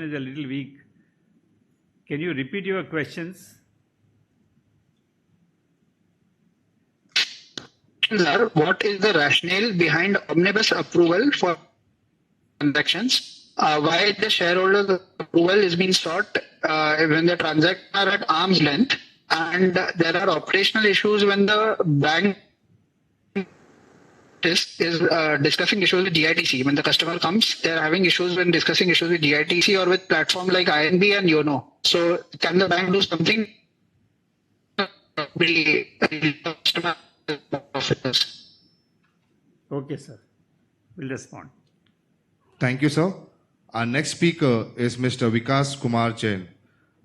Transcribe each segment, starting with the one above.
is a little weak. Can you repeat your questions? Sir, what is the rationale behind omnibus approval for transactions? Why the shareholders' approval is being sought when the transactions are at arm's length, and there are operational issues when the bank is discussing issues with GITC. When the customer comes, they are having issues when discussing issues with GITC or with platform like INB and YONO. So, can the bank do something? Customer. Okay, sir. We'll respond. Thank you, sir. Our next speaker is Mr. Vikas Kumar Jain.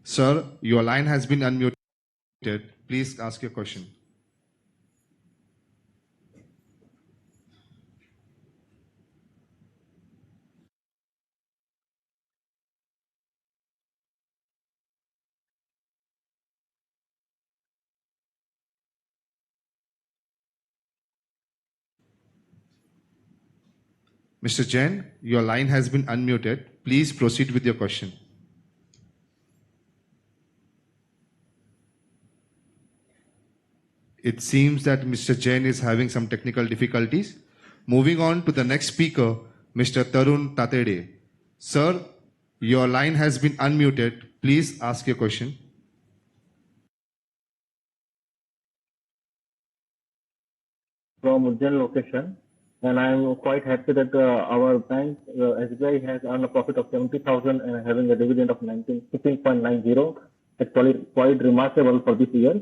Sir, your line has been unmuted. Please ask your question. Mr. Jain, your line has been unmuted. Please proceed with your question. It seems that Mr. Jain is having some technical difficulties. Moving on to the next speaker, Mr. Tarun Tatede. Sir, your line has been unmuted. Please ask your question. From Ujjain location, and I am quite happy that our bank, SBI, has earned a profit of 70,000 and having a dividend of 15.90. It's quite remarkable for this year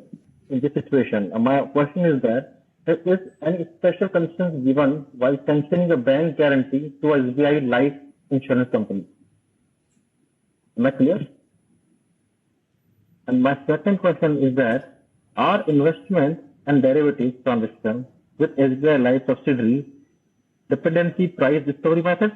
in this situation. My question is that, is any special conditions given while sanctioning a bank guarantee to SBI Life Insurance Company? Am I clear? And my second question is that, are investment and derivatives transactions with SBI Life subsidiary dependency price discovery method?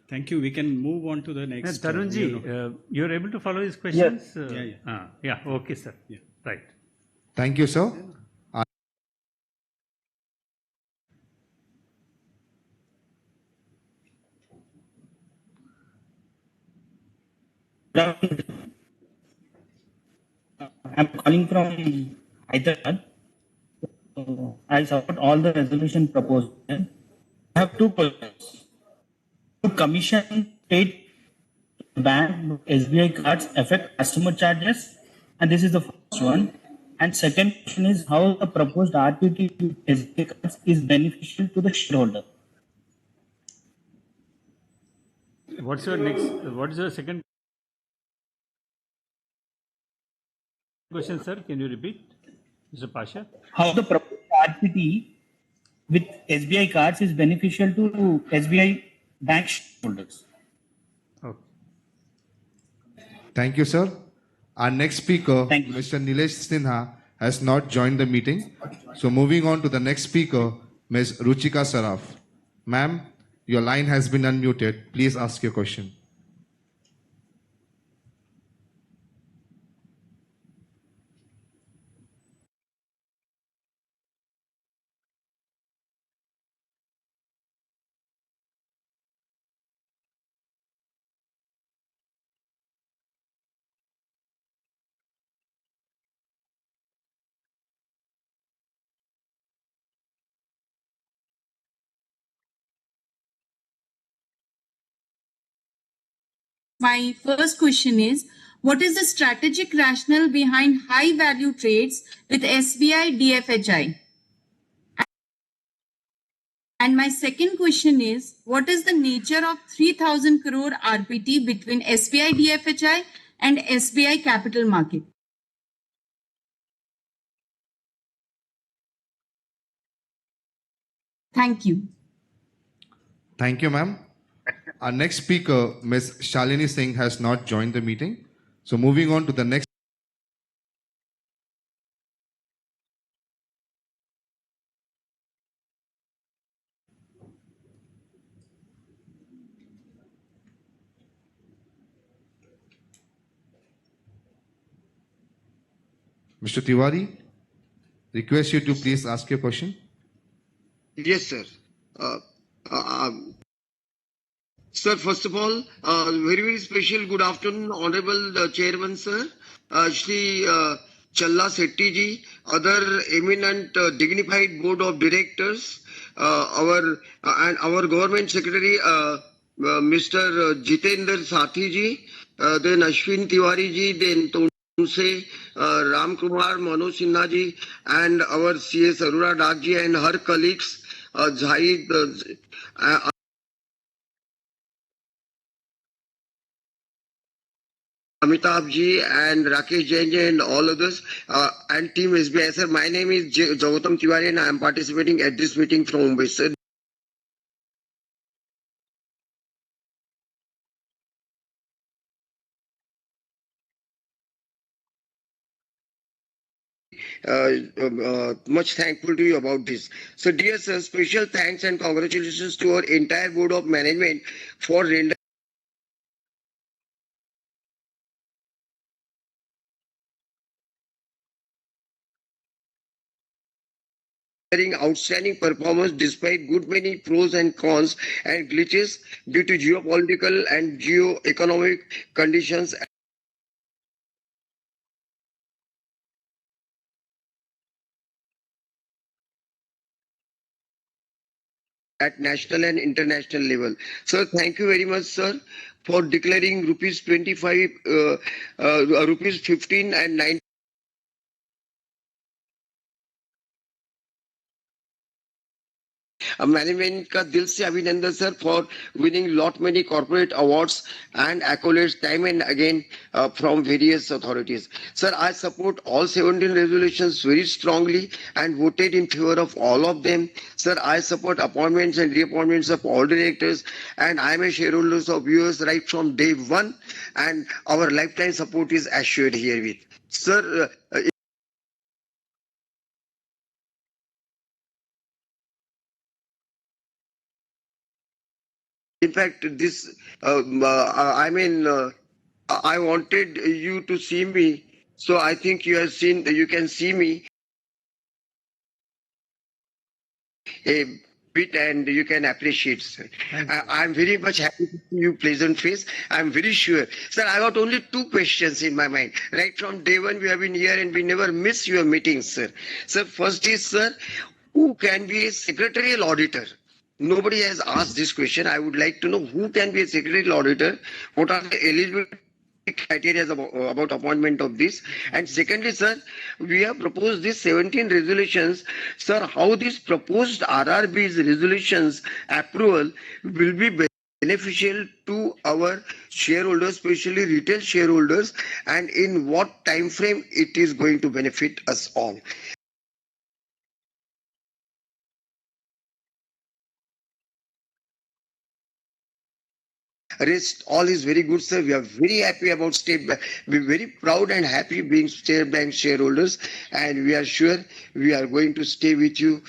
Thank you. We can move on to the next. Tarunji, you're able to follow his questions? Yes. Yeah. Okay, sir. Yeah. Right. Thank you, sir. I'm calling from Hyderabad. I support all the resolution proposed. I have two questions. Do commission paid to bank SBI cards affect customer charges? And this is the first one. And second question is how the proposed RPT to SBI cards is beneficial to the shareholder. What is your second question, sir? Can you repeat, Mr. Pasha? How the proposed RPT with SBI cards is beneficial to SBI bank shareholders. Okay. Thank you, sir. Our next speaker, Mr. Nilesh Sinha, has not joined the meeting. So moving on to the next speaker, Ms. Ruchika Saraf. Ma'am, your line has been unmuted. Please ask your question. My first question is, what is the strategic rationale behind high value trades with SBI DFHI? And my second question is, what is the nature of 3,000 crore RPT between SBI DFHI and SBI Capital Market? Thank you. Thank you, ma'am. Our next speaker, Ms. Shalini Singh, has not joined the meeting. So moving on to the next. Mr. Tiwari, request you to please ask your question. Yes, sir. Uh, uh, Sir, first of all, very, very special good afternoon, Honorable Chairman, sir, Shri Challa Setti ji, other eminent dignified board of directors, and our government secretary, Mr. Jitendra Sathi ji, then Ashwin Tiwari ji, then Tonse, Ram Kumar, Manoj Sinha ji, and our CS Aruna Dak ji and her colleagues, Zahid, Amitabh ji and Rakesh Jain ji and all others and team SBI. Sir, my name is Gautam Tiwari and I am participating at this meeting from Mumbai. Sir, much thankful to you about this. So, dear sir, special thanks and congratulations to our entire board of management for rendering outstanding performance despite good many pros and cons and glitches due to geopolitical and geo-economic conditions at national and international level. So thank you very much, sir, for declaring rupees 25, rupees 15 and 9 management का दिल से अभिनंदन sir for winning lot many corporate awards and accolades time and again from various authorities. Sir, I support all 17 resolutions very strongly and voted in favor of all of them. Sir, I support appointments and reappointments of all directors and I am a shareholder of yours right from day one and our lifetime support is assured herewith. Sir, in fact, this, I mean, I wanted you to see me, so I think you have seen, you can see me a bit and you can appreciate, sir. I'm very much happy to see you pleasant face. I'm very sure. Sir, I got only two questions in my mind. Right from day one, we have been here and we never miss your meetings, sir. Sir, first is, sir, who can be a secretarial auditor? Nobody has asked this question. I would like to know who can be a secretarial auditor. What are the eligibility criteria about appointment of this? And secondly, sir, we have proposed these 17 resolutions. Sir, how these proposed RRB's resolutions approval will be beneficial to our shareholders, especially retail shareholders, and in what time frame it is going to benefit us all? Rest all is very good, sir. We are very happy about State Bank. We're very proud and happy being State Bank shareholders, and we are sure we are going to stay with you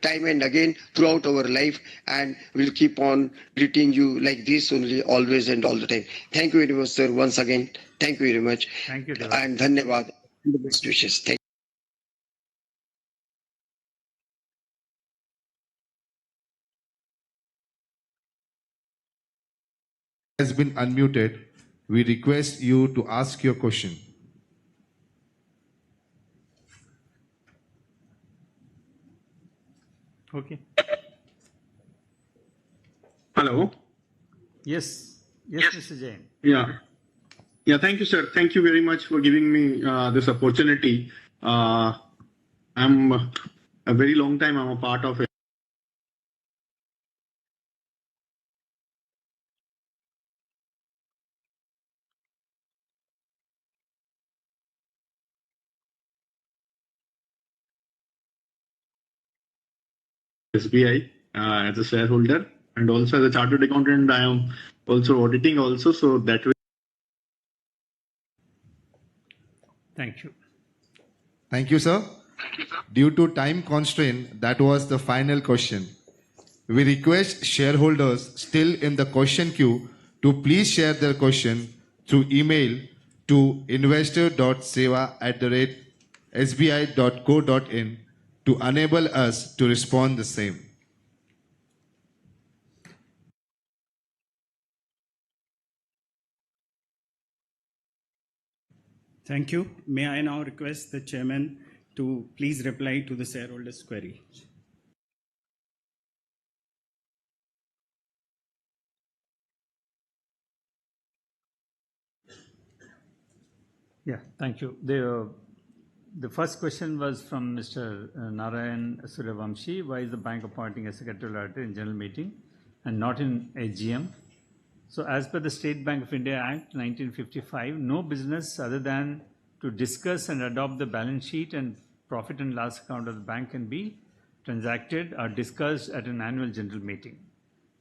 time and again throughout our life, and we'll keep on greeting you like this only, always and all the time. Thank you very much, sir. Once again, thank you very much. Thank you, Dev. And dhanyavad. The best wishes. Thank Has been unmuted. We request you to ask your question. Okay. Hello. Yes. Yes, Mr. Jain. Yeah. Yeah. Thank you, sir. Thank you very much for giving me this opportunity. I'm a very long time. I'm a part of SBI as a shareholder and also as a chartered accountant. I am also auditing also. So that way. Thank you. Thank you, sir. Due to time constraint, that was the final question. We request shareholders still in the question queue to please share their question through email to investor.seva@. sbi.co.in to enable us to respond the same. Thank you. May I now request the chairman to please reply to the shareholders' query. Yeah, thank you. The first question was from Mr. Narayan Suryavamshi. Why is the bank appointing a secretarial auditor in general meeting and not in AGM? So as per the State Bank of India Act 1955, no business other than to discuss and adopt the balance sheet and profit and loss account of the bank can be transacted or discussed at an annual general meeting.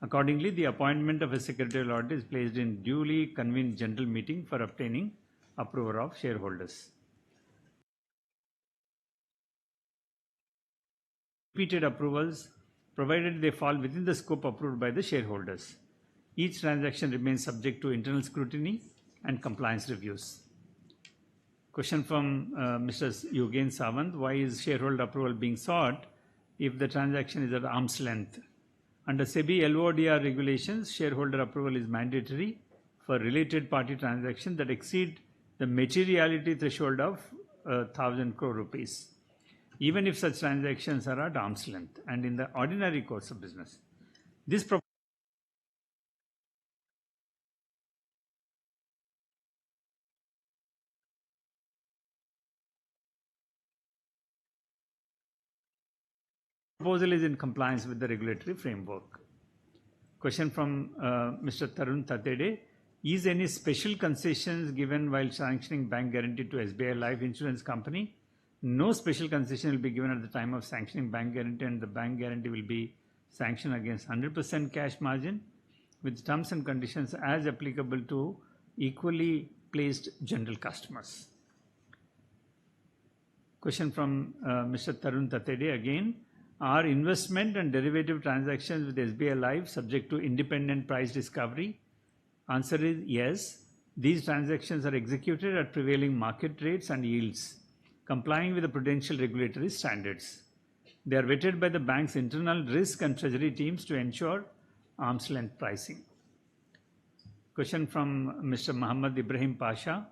Accordingly, the appointment of a secretarial auditor is placed in duly convened general meeting for obtaining approval of shareholders. Repeated approvals, provided they fall within the scope approved by the shareholders. Each transaction remains subject to internal scrutiny and compliance reviews. Question from Mr. Yogen Sawant. Why is shareholder approval being sought if the transaction is at arm's length? Under SEBI LODR regulations, shareholder approval is mandatory for related party transactions that exceed the materiality threshold of 1,000 crore rupees, even if such transactions are at arm's length and in the ordinary course of business. This proposal is in compliance with the regulatory framework. Question from Mr. Tarun Tatede. Is any special concessions given while sanctioning bank guarantee to SBI Life Insurance Company? No special concession will be given at the time of sanctioning bank guarantee, and the bank guarantee will be sanctioned against 100% cash margin with terms and conditions as applicable to equally placed general customers. Question from Mr. Tarun Tatede again. Are investment and derivative transactions with SBI Life subject to independent price discovery? Answer is yes. These transactions are executed at prevailing market rates and yields, complying with the prudential regulatory standards. They are vetted by the bank's internal risk and treasury teams to ensure arm's length pricing. Question from Mr. Muhammad Ibrahim Pasha.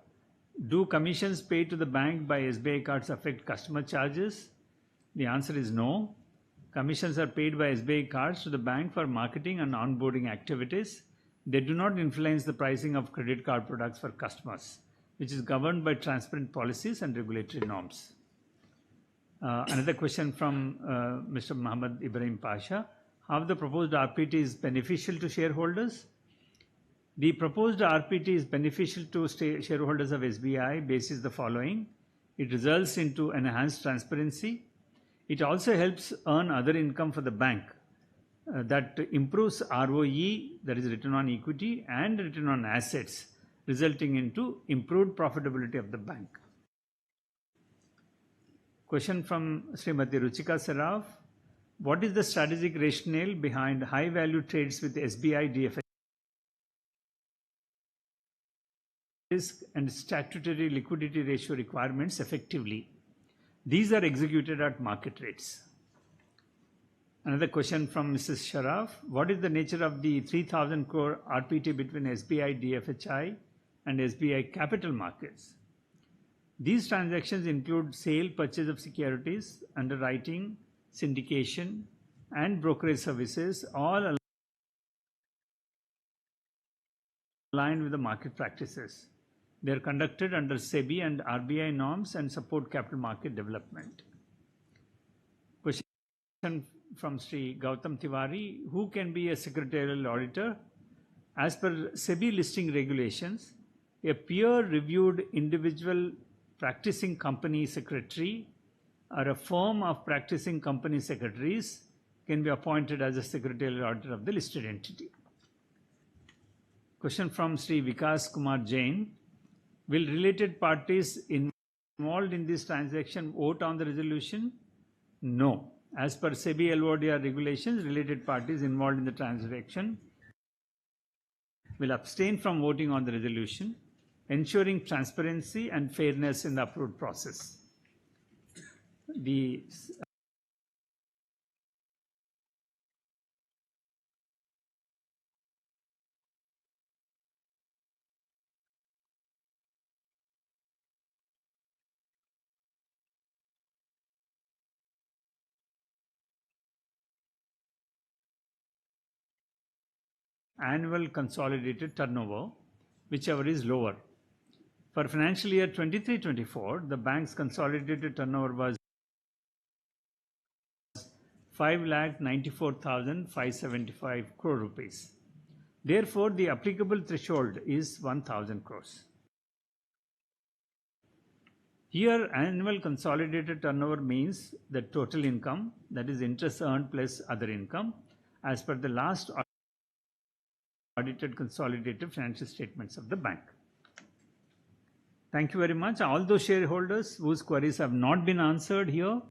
Do commissions paid to the bank by SBI cards affect customer charges? The answer is no. Commissions are paid by SBI cards to the bank for marketing and onboarding activities. They do not influence the pricing of credit card products for customers, which is governed by transparent policies and regulatory norms. Another question from Mr. Muhammad Ibrahim Pasha. How the proposed RPT is beneficial to shareholders? The proposed RPT is beneficial to shareholders of SBI basis the following. It results into enhanced transparency. It also helps earn other income for the bank that improves ROE, that is return on equity, and return on assets, resulting into improved profitability of the bank. Question from Srimati Ruchika Saraf. What is the strategic rationale behind high value trades with SBI DFS risk and statutory liquidity ratio requirements effectively? These are executed at market rates. Another question from Mrs. Sharaf. What is the nature of the 3,000 crore RPT between SBI DFHI and SBI Capital Markets? These transactions include sale, purchase of securities, underwriting, syndication, and brokerage services, all aligned with the market practices. They are conducted under SEBI and RBI norms and support capital market development. Question from Sri Gautam Tiwari. Who can be a secretarial auditor? As per SEBI listing regulations, a peer-reviewed individual practicing company secretary or a firm of practicing company secretaries can be appointed as a secretarial auditor of the listed entity. Question from Sri Vikas Kumar Jain. Will related parties involved in this transaction vote on the resolution? No. As per SEBI LODR regulations, related parties involved in the transaction will abstain from voting on the resolution, ensuring transparency and fairness in the approved process. the annual consolidated turnover, whichever is lower. For financial year 23-24, the bank's consolidated turnover was 5,94,575 crore rupees. Therefore, the applicable threshold is 1,000 crores. Here, annual consolidated turnover means the total income, that is interest earned plus other income, as per the last audited consolidated financial statements of the bank. Thank you very much. All those shareholders whose queries have not been answered here,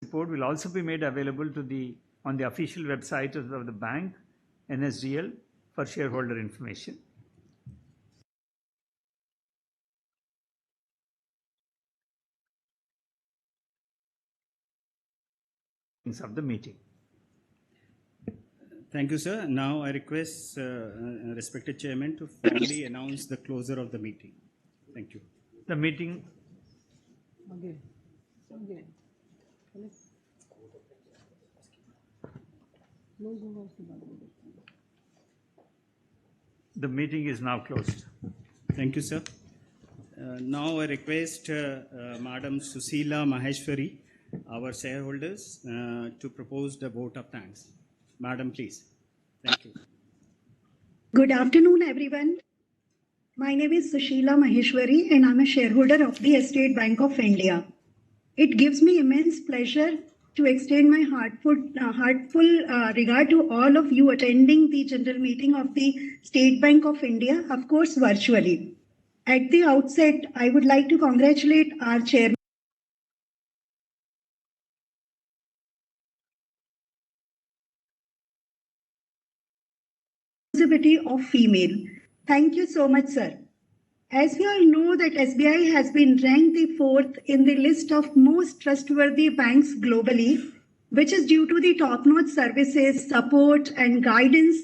report will also be made available on the official website of the bank, NSDL, for shareholder information. Of the meeting. Thank you, sir. Now I request respected chairman to formally announce the closure of the meeting. Thank you. The meeting. The meeting is now closed. Thank you, sir. Now I request Madam Susila Maheshwari, our shareholders, to propose the vote of thanks. Madam, please. Thank you. Good afternoon, everyone. My name is Sushila Maheshwari, and I'm a shareholder of the State Bank of India. It gives me immense pleasure to extend my heartful regard to all of you attending the general meeting of the State Bank of India, of course, virtually. At the outset, I would like to congratulate our chairman of female. Thank you so much, sir. As we all know that SBI has been ranked the 4th in the list of most trustworthy banks globally, which is due to the top-notch services, support and guidance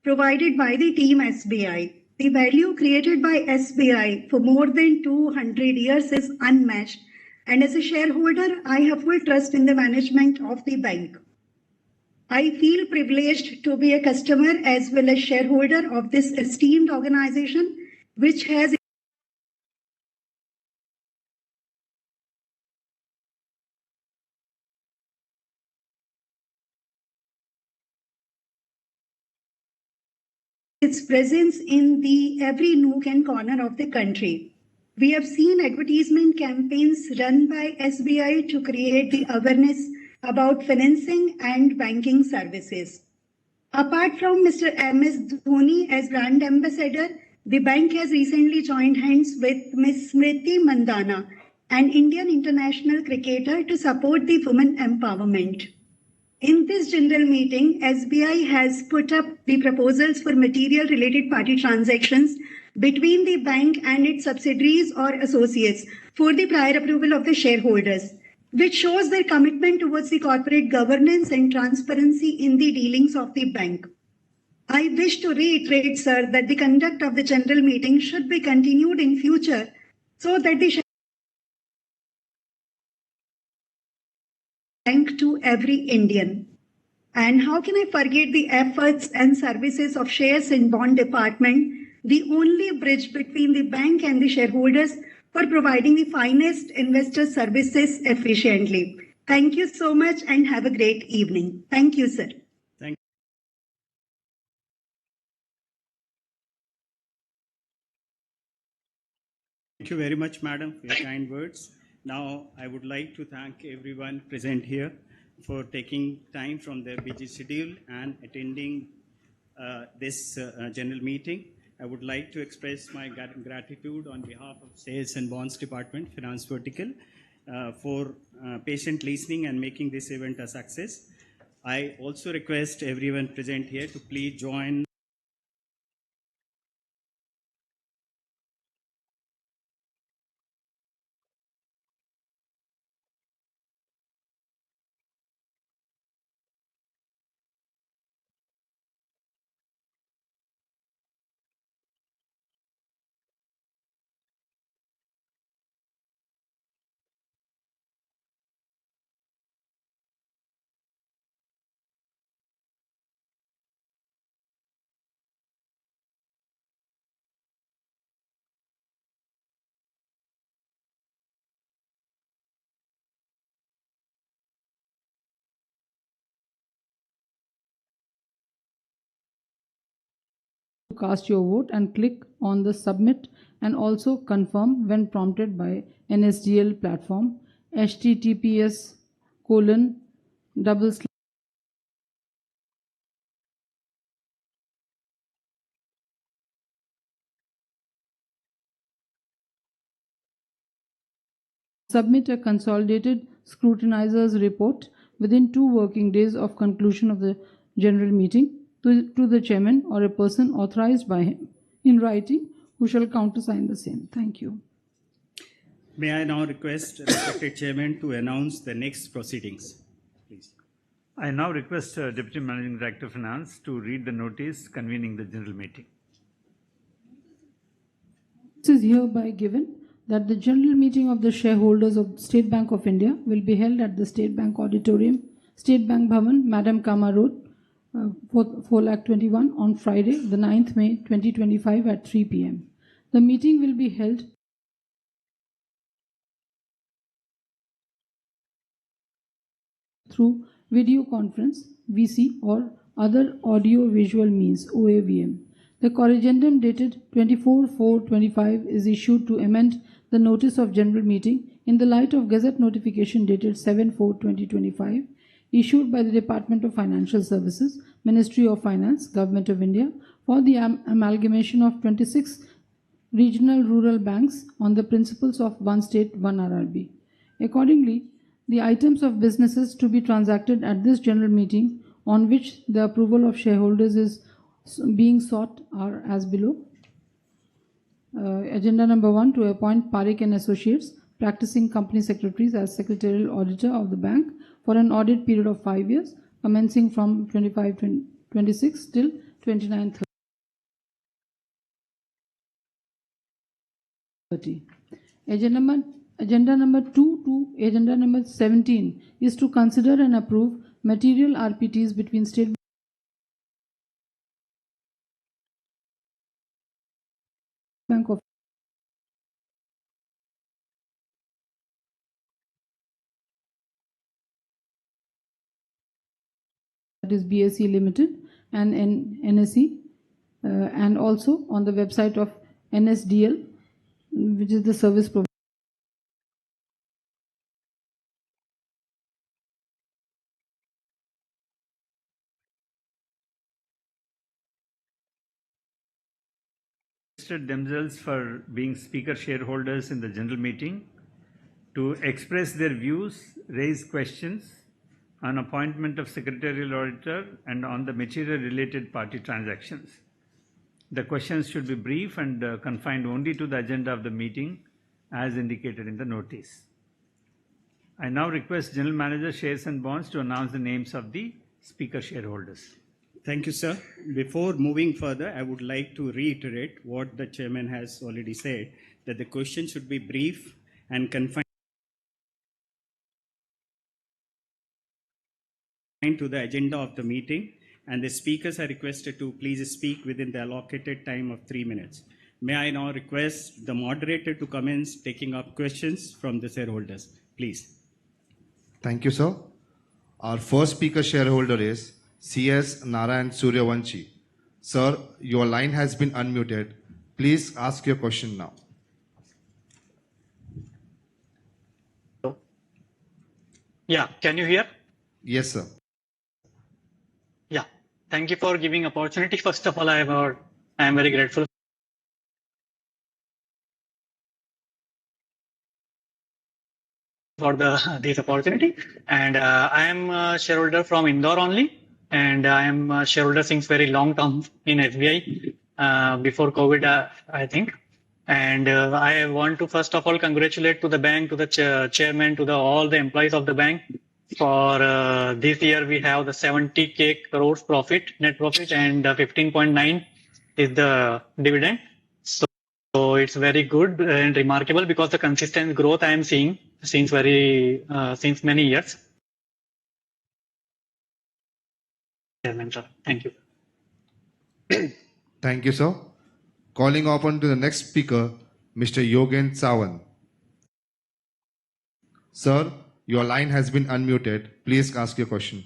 provided by the team SBI. The value created by SBI for more than 200 years is unmatched, and as a shareholder, I have full trust in the management of the bank. I feel privileged to be a customer as well as shareholder of this esteemed organization, which has its presence in the every nook and corner of the country. We have seen advertisement campaigns run by SBI to create the awareness about financing and banking services. Apart from Mr. MS Dhoni as brand ambassador, the bank has recently joined hands with Ms. Smriti Mandana, an Indian international cricketer, to support the women empowerment. In this general meeting, SBI has put up the proposals for material related party transactions between the bank and its subsidiaries or associates for the prior approval of the shareholders, which shows their commitment towards the corporate governance and transparency in the dealings of the bank. I wish to reiterate, sir, that the conduct of the general meeting should be continued in future so that the bank to every Indian. And how can I forget the efforts and services of shares and bond department, the only bridge between the bank and the shareholders for providing the finest investor services efficiently. Thank you so much and have a great evening. Thank you, sir. Thank you very much, madam, for your kind words. Now, I would like to thank everyone present here for taking time from their busy schedule and attending this general meeting. I would like to express my gratitude on behalf of Sales and Bonds Department, Finance Vertical, for patient listening and making this event a success. I also request everyone present here to please join to cast your vote and click on the submit and also confirm when prompted by NSDL platform https colon double slash submit a consolidated scrutinizer's report within 2 working days of conclusion of the general meeting to the chairman or a person authorized by him in writing who shall countersign the same. Thank you. May I now request respected chairman to announce the next proceedings, please. I now request Deputy Managing Director of Finance to read the notice convening the general meeting. It is hereby given that the general meeting of the shareholders of State Bank of India will be held at the State Bank Auditorium, State Bank Bhavan, Madam Kama Road, 4,21 on Friday, the 9th May 2025 at 3 p.m. The meeting will be held through video conference, VC, or other audio-visual means, OAVM. The corrigendum dated 24/4/25 is issued to amend the notice of general meeting in the light of Gazette notification dated 7/4/2025, issued by the Department of Financial Services, Ministry of Finance, Government of India, for the amalgamation of 26 regional rural banks on the principles of one state, one RRB. Accordingly, the items of businesses to be transacted at this general meeting on which the approval of shareholders is being sought are as below. Agenda number 1, to appoint Parekh and Associates, practicing company secretaries, as secretarial auditor of the bank for an audit period of 5 years, commencing from 25/26 till 29/30. Agenda number 2 to agenda number 17 is to consider and approve material RPTs between State Bank of that is BSE Limited and NSE, and also on the website of NSDL, which is the service provider. Themselves for being speaker shareholders in the general meeting to express their views, raise questions on appointment of secretarial auditor and on the material related party transactions. The questions should be brief and confined only to the agenda of the meeting as indicated in the notice. I now request General Manager Shares and Bonds to announce the names of the speaker shareholders. Thank you, sir. Before moving further, I would like to reiterate what the chairman has already said, that the question should be brief and confined to the agenda of the meeting, and the speakers are requested to please speak within the allocated time of 3 minutes. May I now request the moderator to commence taking up questions from the shareholders, please. Thank you, sir. Our first speaker shareholder is CS Narayan Suryavanshi. Sir, your line has been unmuted. Please ask your question now. Yeah, can you hear? Yes, sir. Yeah, thank you for giving opportunity. First of all, I am very grateful. for this opportunity. And I am a shareholder from Indore only, and I am a shareholder since very long term in SBI before COVID, I think. And I want to first of all congratulate to the bank, to the chairman, to all the employees of the bank for this year. We have the 70k crores profit, net profit, and 15.9 is the dividend. So it's very good and remarkable because the consistent growth I am seeing since since many years. Chairman, sir. Thank you. Thank you, sir. Calling upon to the next speaker, Mr. Yogen Sawan. Sir, your line has been unmuted. Please ask your question.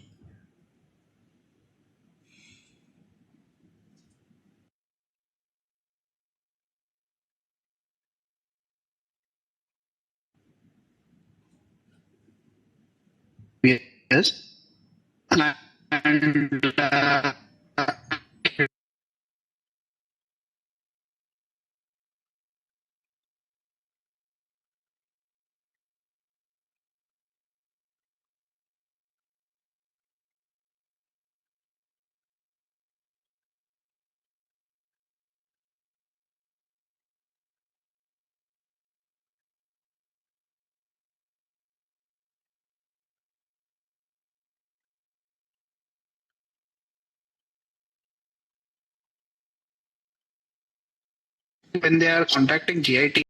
Yes. And when they are contacting GIT,